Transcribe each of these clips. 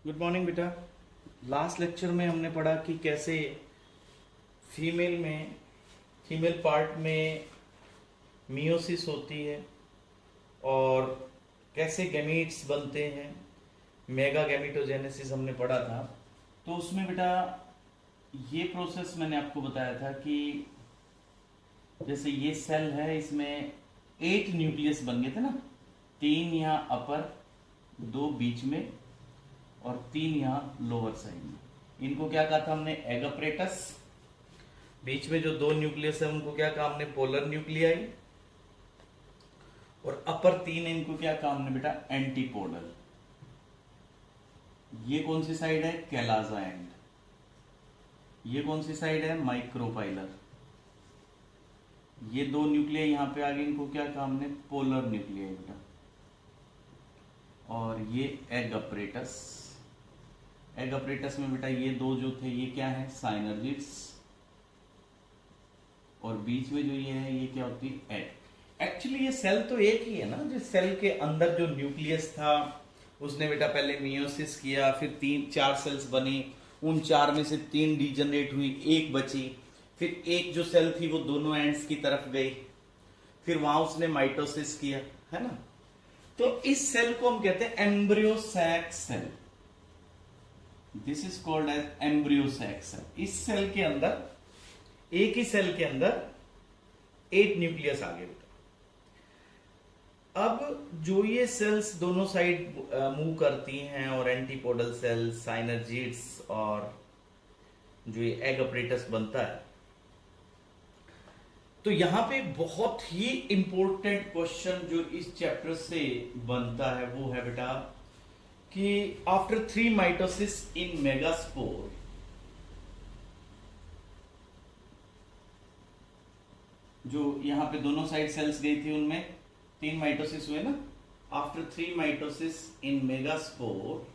Good morning बेटा। Last lecture में हमने पढ़ा कि कैसे फीमेल पार्ट में मियोसिस होती है और कैसे गैमीट्स बनते हैं, मेगा गैमीटोजेनेसिस हमने पढ़ा था। तो उसमें बेटा ये प्रोसेस मैंने आपको बताया था कि जैसे ये सेल है, इसमें 8 न्यूक्लियस बन गए थे ना, 3 यहाँ अपर, 2 बीच में और 3 यहाँ लोअर साइड में। इनको क्या कहा था हमने? Egg apparatus. बीच में जो 2 न्यूक्लियस है उनको क्या कहा हमने? Polar nuclei. और अपर 3 इनको क्या कहा हमने बेटा? एंटीपोडल। ये कौन सी साइड है? कैलाजा एंड। ये कौन सी साइड है? माइक्रोपाइलर। ये 2 न्यूक्लियाई यहां पे आ गए, इनको क्या कहा हमने? पोलर न्यूक्लियाई बेटा। और ये एग अपरेटस। एग अपरेटस में बेटा ये 2 जो थे ये क्या है? साइनर्जिड्स। और बीच में जो ये है ये क्या होती है? एग। एक्चुअली ये सेल तो एक ही है ना। जिस सेल के अंदर जो न्यूक्लियस था उसने बेटा पहले मियोसिस किया, फिर 3-4 सेल्स बनी, उन 4 में से 3 डीजनरेट हुई, 1 बची, फिर एक जो सेल थी वो दोनों एंड्स की तरफ गई, फिर वहां उसने माइटोसिस किया, है ना। तो इस सेल को हम कहते हैं embryo sac cell. This is called as embryo sac cell. इस सेल के अंदर, एक ही सेल के अंदर 8 न्यूक्लियस आ गए बेटा। अब जो ये सेल्स दोनों साइड मूव करती हैं और एंटीपोडल सेल्स, साइनर्जिड्स और जो ये एग अपरेटस बनता है, तो यहां पे बहुत ही इंपॉर्टेंट क्वेश्चन जो इस चैप्टर से बनता है वो है बेटा कि आफ्टर 3 माइटोसिस इन मेगास्पोर, जो यहां पे दोनों साइड सेल्स गई थी उनमें 3 माइटोसिस हुए ना। आफ्टर 3 माइटोसिस इन मेगास्पोर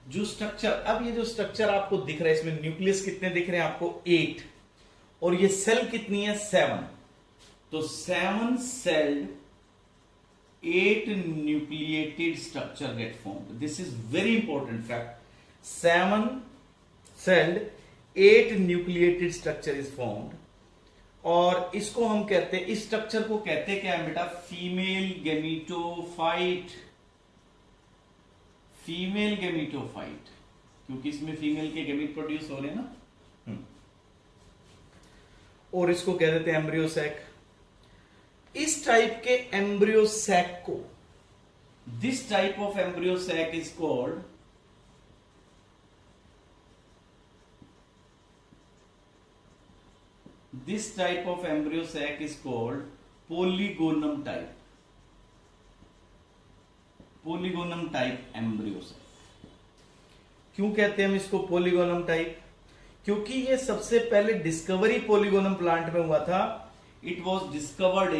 जो स्ट्रक्चर, अब ये जो स्ट्रक्चर आपको दिख रहा है इसमें न्यूक्लियस कितने दिख रहे हैं आपको? 8। और ये सेल कितनी है? 7। तो 7 celled 8 nucleated structure get formed. This is very important fact. 7 celled 8 nucleated structure is formed. और इसको हम कहते हैं, इस स्ट्रक्चर को कहते क्या है बेटा? Female gametophyte. फीमेल गैमीटोफाइट, क्योंकि इसमें फीमेल के गैमीट प्रोड्यूस हो रहे हैं ना। और इसको कह देते हैं एम्ब्रियो सैक। इस टाइप के एम्ब्रियो सैक को, this type of embryo sac is called polygonum type. Polygonum type embryo sac. क्यों कहते हैं हम इसको पोलीगोनम टाइप? क्योंकि ये सबसे पहले डिस्कवरी पोलीगोनम प्लांट में हुआ था। It was discovered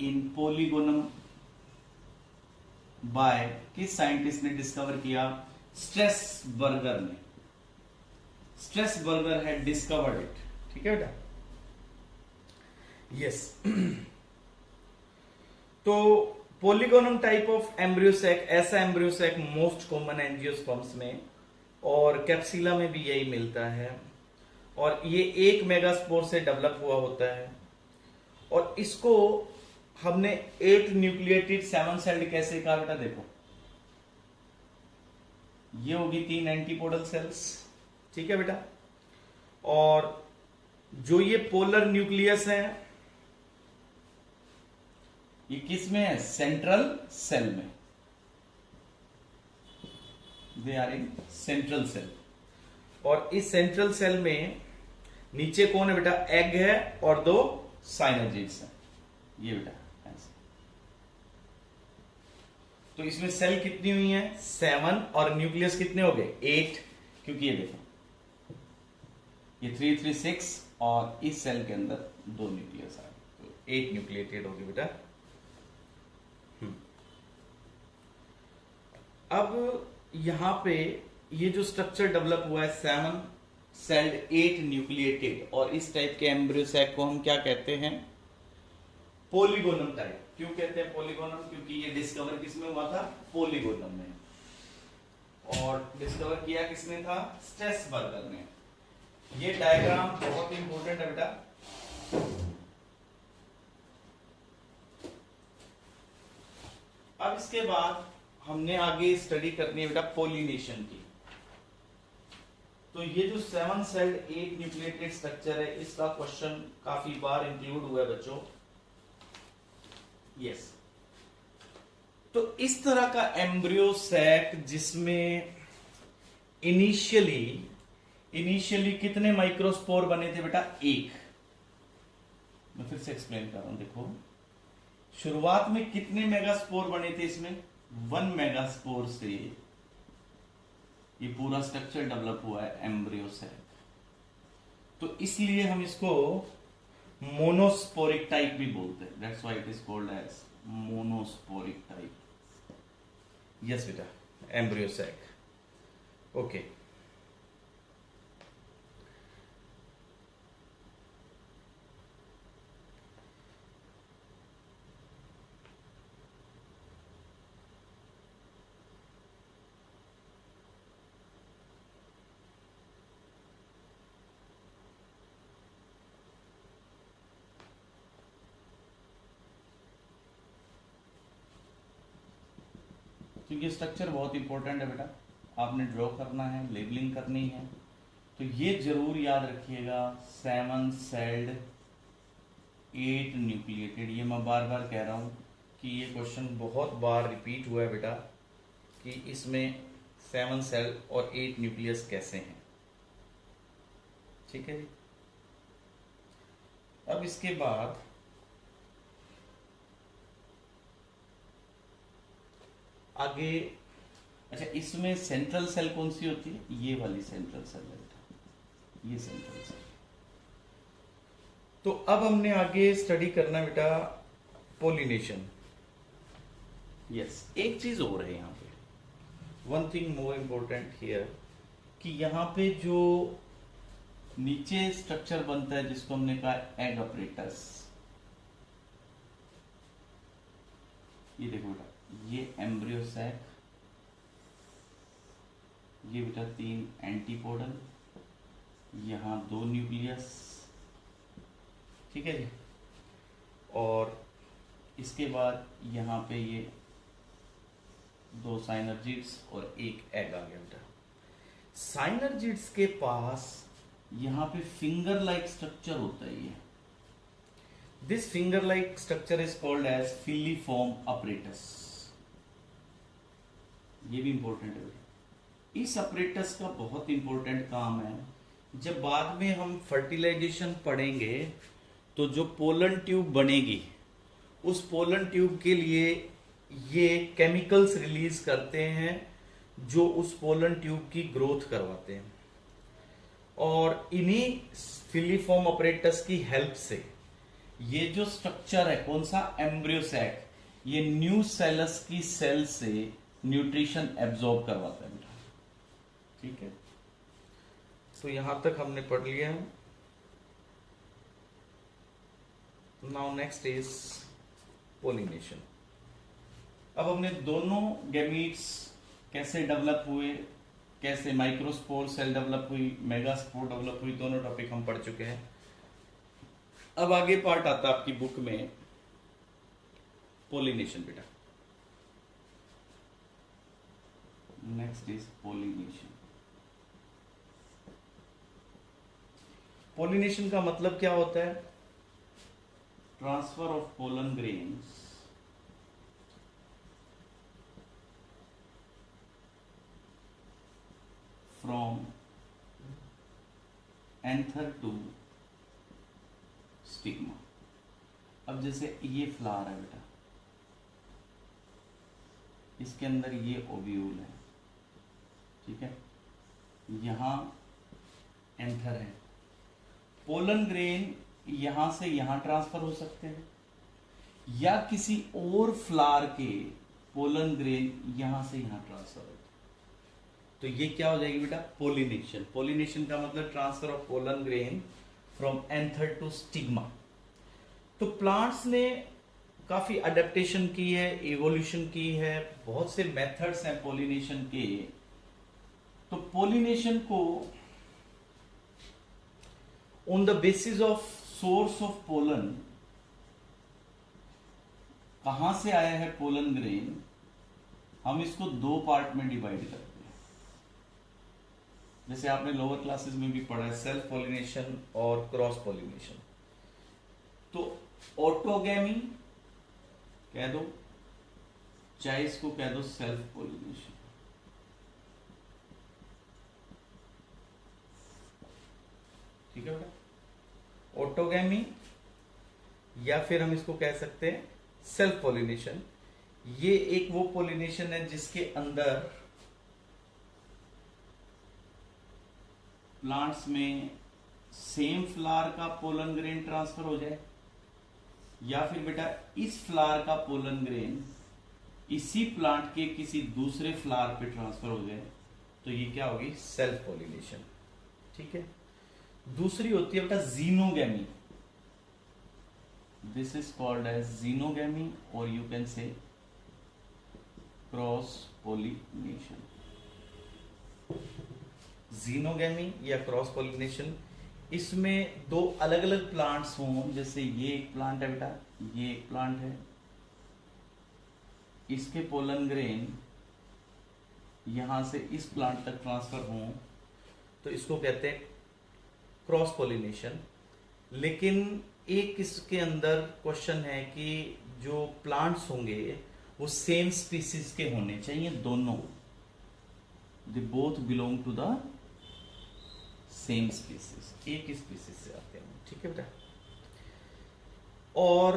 in polygonum by, किस साइंटिस्ट ने डिस्कवर किया? स्ट्रेसबर्गर ने। Strasburger had discovered it. ठीक है बेटा? यस। तो पोलीगोनम टाइप ऑफ एम्ब्रियोसैक, ऐसा एम्ब्रियोसैक मोस्ट कॉमन एंजियोस्पर्म्स में और कैप्सिला में भी यही मिलता है। और ये एक मेगास्पोर से डेवलप हुआ होता है। और इसको हमने 8 न्यूक्लिएटेड 7 सेल्ड कैसे कहा बेटा? देखो, ये होगी 3 एंटीपोडल सेल्स। ठीक है बेटा? और जो ये पोलर न्यूक्लियस है ये किस में है? सेंट्रल सेल में। They are in central cell. और इस सेंट्रल सेल में नीचे कौन है बेटा? एग है और 2 साइनर्जिड्स हैं। ये बेटा ऐसे। तो इसमें सेल कितनी हुई है? 7। और न्यूक्लियस कितने हो गए? 8। क्योंकि ये देखो, ये 3, 3, 6 और इस सेल के अंदर 2 न्यूक्लियस आ गए, तो 8 न्यूक्लिएटेड होगी बेटा। अब यहां पे ये जो स्ट्रक्चर डेवलप हुआ है 7 सेल्ड 8 न्यूक्लिएटेड, और इस टाइप के एम्ब्रियो सैक को हम क्या कहते हैं? पोलीगोनम टाइप। क्यों कहते हैं पॉलीगोनम? क्योंकि ये डिस्कवर किसमें हुआ था? पॉलीगोनम में। और डिस्कवर किया किसने था? स्ट्रेसबर्गर ने। ये डायग्राम बहुत इंपॉर्टेंट है बेटा। अब इसके बाद हमने आगे स्टडी करनी है बेटा पॉलिनेशन की। तो ये जो 7 सेल्ड 8 न्यूक्लिएटेड स्ट्रक्चर है, इसका क्वेश्चन काफी बार इंक्लूड हुआ है बच्चों। यस, तो इस तरह का एम्ब्रियो सैक जिसमें इनिशियली कितने माइक्रोस्पोर बने थे बेटा? 1। मैं फिर से एक्सप्लेन कर रहा हूं, देखो शुरुआत में कितने मेगास्पोर बने थे इसमें? 1 मेगास्पोर से ये पूरा स्ट्रक्चर डेवलप हुआ है एम्ब्रियो सैक। तो इसलिए हम इसको मोनोस्पोरिक टाइप भी बोलते हैं। That's why it is called as monosporic type. Yes बेटा, एम्ब्रियो सैक। ओके, क्योंकि स्ट्रक्चर बहुत इंपॉर्टेंट है बेटा, आपने ड्रॉ करना है, लेबलिंग करनी है, तो ये जरूर याद रखिएगा 7 सेल्ड 8 न्यूक्लिएटेड। ये मैं बार बार कह रहा हूं कि ये क्वेश्चन बहुत बार रिपीट हुआ है बेटा कि इसमें 7 सेल और 8 न्यूक्लियस कैसे हैं। ठीक है जी। अब इसके बाद आगे, अच्छा इसमें सेंट्रल सेल कौन सी होती है? ये वाली सेंट्रल सेल है बेटा, ये सेंट्रल सेल। तो अब हमने आगे स्टडी करना बेटा पॉलिनेशन। यस, एक चीज और है यहां पे, one thing more important here, कि यहां पे जो नीचे स्ट्रक्चर बनता है जिसको हमने कहा एग अपरेटस, ये देखो बेटा, ये एम्ब्रियो सैक, ये बेटा 3 एंटीपोडल, यहां 2 न्यूक्लियस। ठीक है जी। और इसके बाद यहां पे ये 2 साइनर्जिड्स और 1 एग आ गया बेटा। साइनर्जिड्स के पास यहां पे फिंगर लाइक स्ट्रक्चर होता है। ये this finger like structure is called as filiform apparatus. ये भी इंपॉर्टेंट है बेटा। इस अपरेटस का बहुत इंपॉर्टेंट काम है, जब बाद में हम फर्टिलाइजेशन पढ़ेंगे तो जो पोलन ट्यूब बनेगी, उस पोलन ट्यूब के लिए ये केमिकल्स रिलीज करते हैं जो उस पोलन ट्यूब की ग्रोथ करवाते हैं। और इन्हीं फिलीफॉर्म अपरेटस की हेल्प से ये जो स्ट्रक्चर है, कौन सा? एम्ब्रियो सैक, ये न्यू सेलस की सेल से न्यूट्रिशन एब्जॉर्ब करवाता है बेटा। ठीक है, तो यहां तक हमने पढ़ लिया है। Now next is pollination. अब हमने दोनों गैमीट्स कैसे डेवलप हुए, कैसे माइक्रोस्पोर सेल डेवलप हुई, मेगास्पोर डेवलप हुई, दोनों टॉपिक हम पढ़ चुके हैं। अब आगे पार्ट आता है आपकी बुक में पॉलिनेशन बेटा। Next is pollination. पॉलिनेशन का मतलब क्या होता है? Transfer of pollen grains from anther to stigma. अब जैसे ये फ्लावर है बेटा, इसके अंदर ये ओव्यूल है, ठीक है, यहां एंथर है। पोलन ग्रेन यहां से यहां ट्रांसफर हो सकते हैं, या किसी और फ्लावर के पोलन ग्रेन यहां से यहां ट्रांसफर होते हैं। तो ये क्या हो जाएगी बेटा? पोलिनेशन। पोलिनेशन का मतलब transfer of pollen grain from anther to stigma. तो प्लांट्स ने काफी अडेप्टेशन की है, इवोल्यूशन की है, बहुत से मेथड्स हैं पोलिनेशन के। तो पोलिनेशन को on the basis of source of pollen, कहां से आया है पोलन ग्रेन, हम इसको दो पार्ट में डिवाइड करते हैं। जैसे आपने लोअर क्लासेस में भी पढ़ा है, सेल्फ पोलिनेशन और क्रॉस पोलिनेशन। तो ऑटोगैमी कह दो, चाहे इसको कह दो सेल्फ पोलिनेशन। ठीक है बेटा, ऑटोगैमी या फिर हम इसको कह सकते हैं सेल्फ पोलिनेशन। ये एक वो पोलिनेशन है जिसके अंदर प्लांट्स में सेम फ्लावर का पोलन ग्रेन ट्रांसफर हो जाए, या फिर बेटा इस फ्लावर का पोलन ग्रेन इसी प्लांट के किसी दूसरे फ्लावर पे ट्रांसफर हो जाए, तो ये क्या होगी, सेल्फ पोलिनेशन। ठीक है। दूसरी होती है बेटा xenogamy. This is called as xenogamy और you can say cross pollination. Xenogamy या क्रॉस पोलिनेशन, इसमें दो अलग अलग प्लांट्स हों, जैसे ये एक प्लांट है बेटा, ये एक प्लांट है, इसके पोलन ग्रेन यहां से इस प्लांट तक ट्रांसफर हों, तो इसको कहते हैं क्रॉस पोलिनेशन। लेकिन एक इसके अंदर क्वेश्चन है कि जो प्लांट्स होंगे वो सेम स्पीसीज के होने चाहिए, दोनों, they both belong to the same species, एक ही स्पीसीज से आते हैं। ठीक है बेटा। और